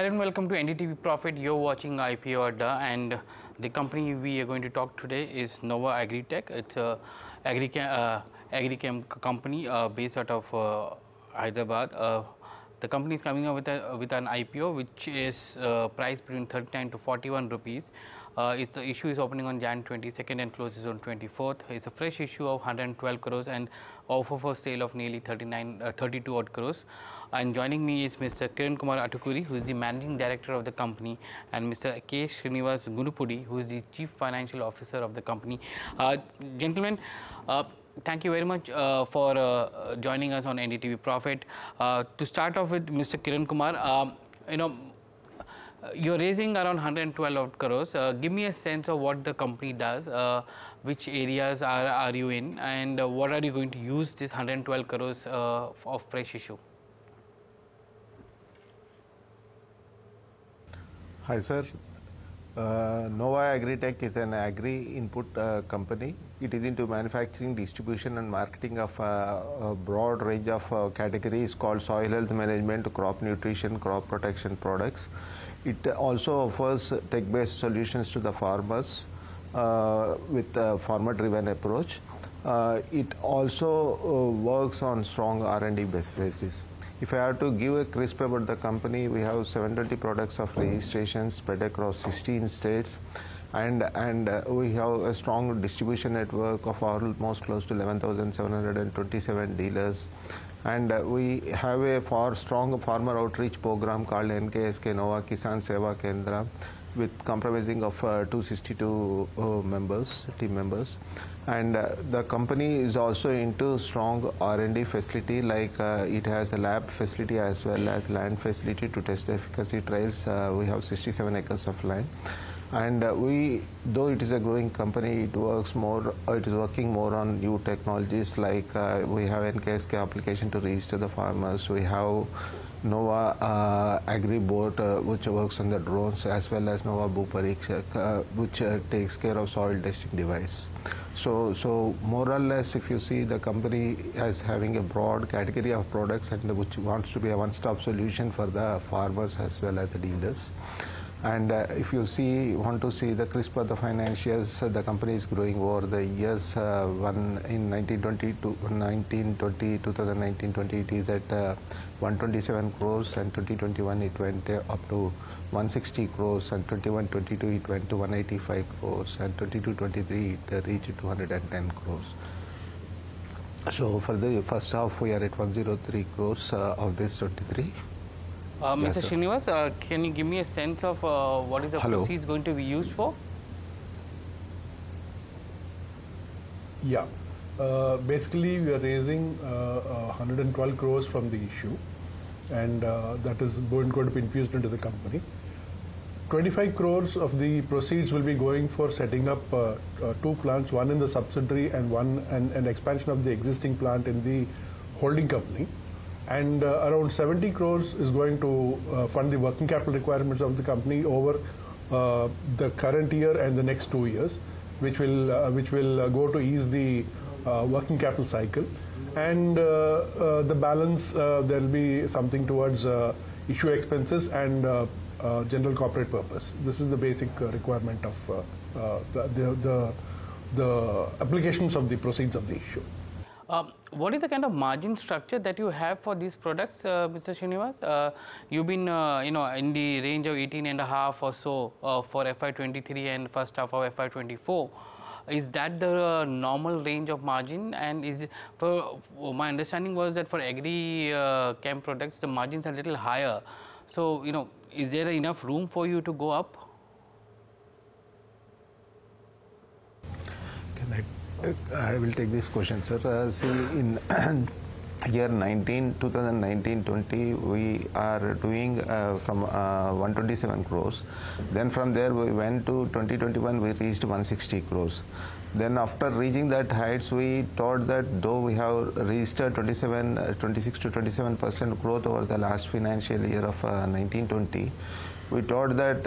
Hello and welcome to NDTV Profit. You're watching IPO Adda, and the company we are going to talk today is Nova Agritech. It's a agrichem company based out of Hyderabad. The company is coming up with an IPO which is priced between 39 to 41 rupees. The issue is opening on Jan 22nd and closes on 24th. It's a fresh issue of 112 crores and offer for sale of nearly 32 odd crores. And joining me is Mr. Kiran Atukuri, who is the managing director of the company, and Mr. Srinivas Gunupudi, who is the chief financial officer of the company. Gentlemen, thank you very much for joining us on NDTV Profit. To start off with, Mr. Kiran Kumar, you're raising around 112 odd crores. Give me a sense of what the company does, which areas are you in, and what are you going to use this 112 crores of fresh issue? Hi sir, Nova Agritech is an agri-input company. It is into manufacturing, distribution and marketing of a broad range of categories called soil health management, crop nutrition, crop protection products. It also offers tech-based solutions to the farmers with a farmer-driven approach. It also works on strong R&D basis. If I have to give a crisp about the company, we have 720 products of registration spread across 16 states, and we have a strong distribution network of almost close to 11,727 dealers. And we have a strong farmer outreach program called NKSK Nova Kisan Seva Kendra, with comprising of 262 team members. And the company is also into strong R&D facility, like it has a lab facility as well as land facility to test efficacy trials. We have 67 acres of land. And though it is a growing company, it is working more on new technologies, like we have NKSK application to register the farmers. We have Nova Agri Boat, which works on the drones, as well as Nova Bhupariksha, which takes care of soil testing device. So more or less, if you see, the company is having a broad category of products, and which wants to be a one-stop solution for the farmers as well as the dealers. And if you want to see the crisp of the financials, the company is growing over the years. In 2019-20, it is at 127 crores, and 2021 it went up to 160 crores, and 21-22 it went to 185 crores, and 22-23 it reached 210 crores. So for the first half, we are at 103 crores of this 23. Mr. Yes, Srinivas, can you give me a sense of what is the proceeds going to be used for? Yeah, basically we are raising 112 crores from the issue, and that is going to be infused into the company. 25 crores of the proceeds will be going for setting up two plants, one in the subsidiary and one an expansion of the existing plant in the holding company. And around 70 crores is going to fund the working capital requirements of the company over the current year and the next 2 years, which will go to ease the working capital cycle. And the balance, there will be something towards issue expenses and general corporate purpose. This is the basic requirement of the applications of the proceeds of the issue. What is the kind of margin structure that you have for these products, Mr. Srinivas? You've been, in the range of 18.5 or so for FY23 and first half of FY24. Is that the normal range of margin? And my understanding was that for agri-chem products, the margins are a little higher. So, is there enough room for you to go up? I will take this question, sir. See, in year 2019-20, we are doing from 127 crores. Then from there we went to 2021, we reached 160 crores. Then after reaching that heights, we thought that though we have reached 26 to 27% growth over the last financial year of 19-20, we thought that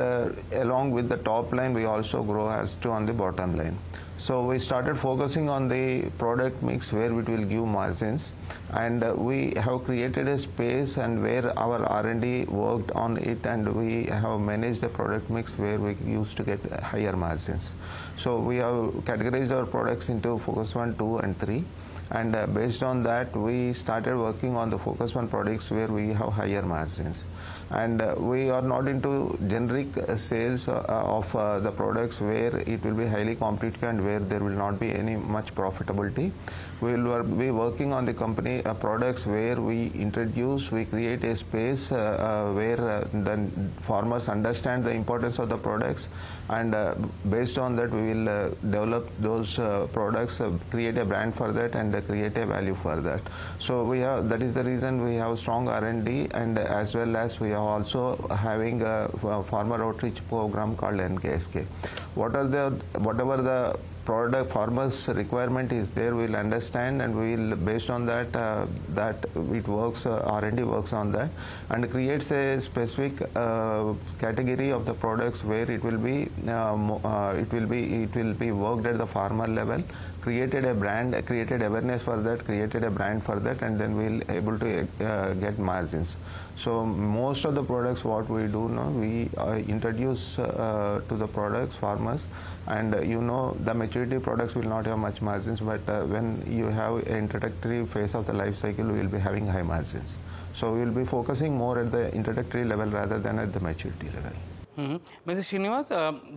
along with the top line, we also grow as to on the bottom line. So we started focusing on the product mix where it will give margins, and we have created a space and where our R&D worked on it, and we have managed the product mix where we used to get higher margins. So we have categorized our products into focus 1, 2 and 3. And based on that, we started working on the focus 1 products where we have higher margins. And we are not into generic sales of the products where it will be highly competitive and where there will not be any much profitability. We will be working on the company products where we create a space where the farmers understand the importance of the products, and based on that we will develop those products, create a brand for that, and create a value for that. So that is the reason we have strong R&D, and as well as we are also having a farmer outreach program called NKSK. Whatever the product farmers requirement is there, we'll understand, and we'll based on that it works, R&D works on that and creates a specific category of the products where it will be worked at the farmer level, created a brand, created awareness for that, created a brand for that, and then we'll able to get margins. So most of the products what we do now, we introduce to the products farmers, and the maturity products will not have much margins, but when you have an introductory phase of the life cycle, we will be having high margins. So we will be focusing more at the introductory level rather than at the maturity level. Mr. Srinivas,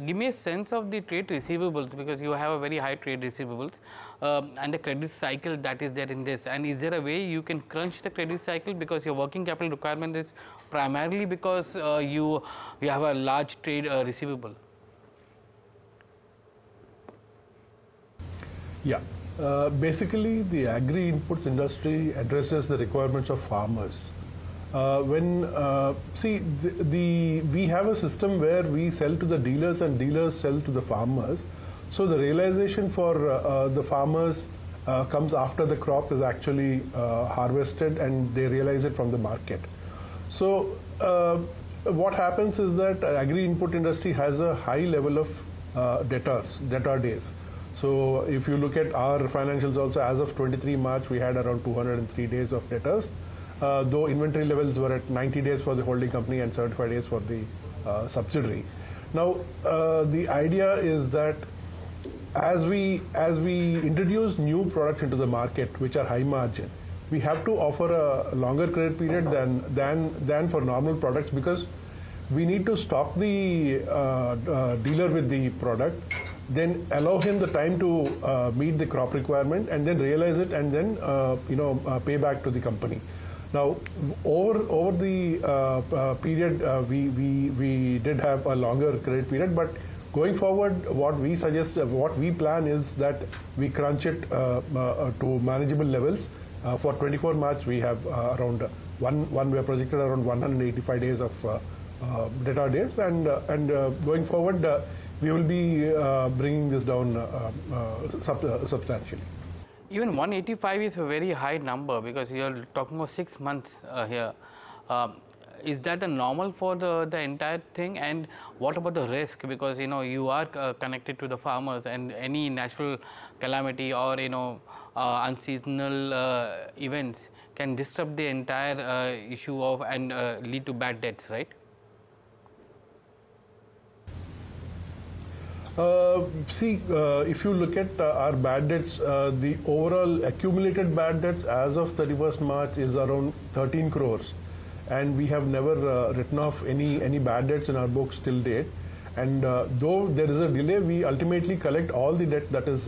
give me a sense of the trade receivables, because you have a very high trade receivables and the credit cycle that is there in this. And is there a way you can crunch the credit cycle, because your working capital requirement is primarily because you have a large trade receivable? Yeah. Basically, the agri-inputs industry addresses the requirements of farmers. We have a system where we sell to the dealers and dealers sell to the farmers. So the realization for the farmers comes after the crop is actually harvested, and they realize it from the market. So what happens is that agri-input industry has a high level of debtor days. So if you look at our financials also, as of 23 March, we had around 203 days of debtors. Though inventory levels were at 90 days for the holding company and 75 days for the subsidiary. Now, the idea is that as we introduce new products into the market which are high margin, we have to offer a longer credit period than for normal products, because we need to stock the dealer with the product, then allow him the time to meet the crop requirement, and then realize it, and then pay back to the company. Now, over the period, we did have a longer credit period, but going forward, what we suggest, what we plan is that we crunch it to manageable levels. For 24 March, we have around we are projected around 185 days of debtor days, and going forward, we will be bringing this down substantially. Even 185 is a very high number, because you are talking about 6 months here. Is that a normal for the entire thing? And what about the risk? Because you are connected to the farmers, and any natural calamity or unseasonal events can disrupt the entire issue of and lead to bad debts, right? If you look at our bad debts, the overall accumulated bad debts as of 31st March is around 13 crores. And we have never written off any bad debts in our books till date. And though there is a delay, we ultimately collect all the debt that is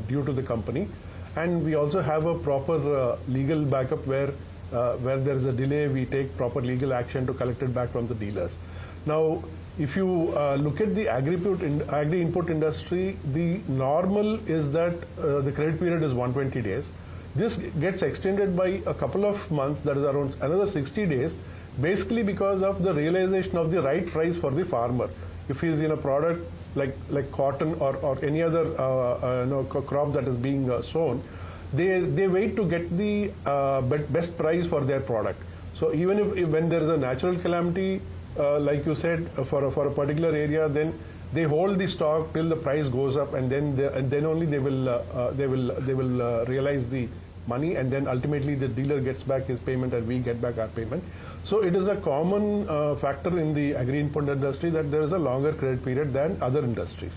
due to the company. And we also have a proper legal backup where there is a delay, we take proper legal action to collect it back from the dealers. Now, if you look at the agri-input industry, the normal is that the credit period is 120 days. This gets extended by a couple of months, that is around another 60 days, basically because of the realization of the right price for the farmer. If he is in a product like cotton or any other crop that is being sown, they wait to get the best price for their product. So even if when there is a natural calamity, like you said, for a particular area, then they hold the stock till the price goes up, and then only they will realize the money, and then ultimately the dealer gets back his payment and we get back our payment. So it is a common factor in the agri-input industry that there is a longer credit period than other industries.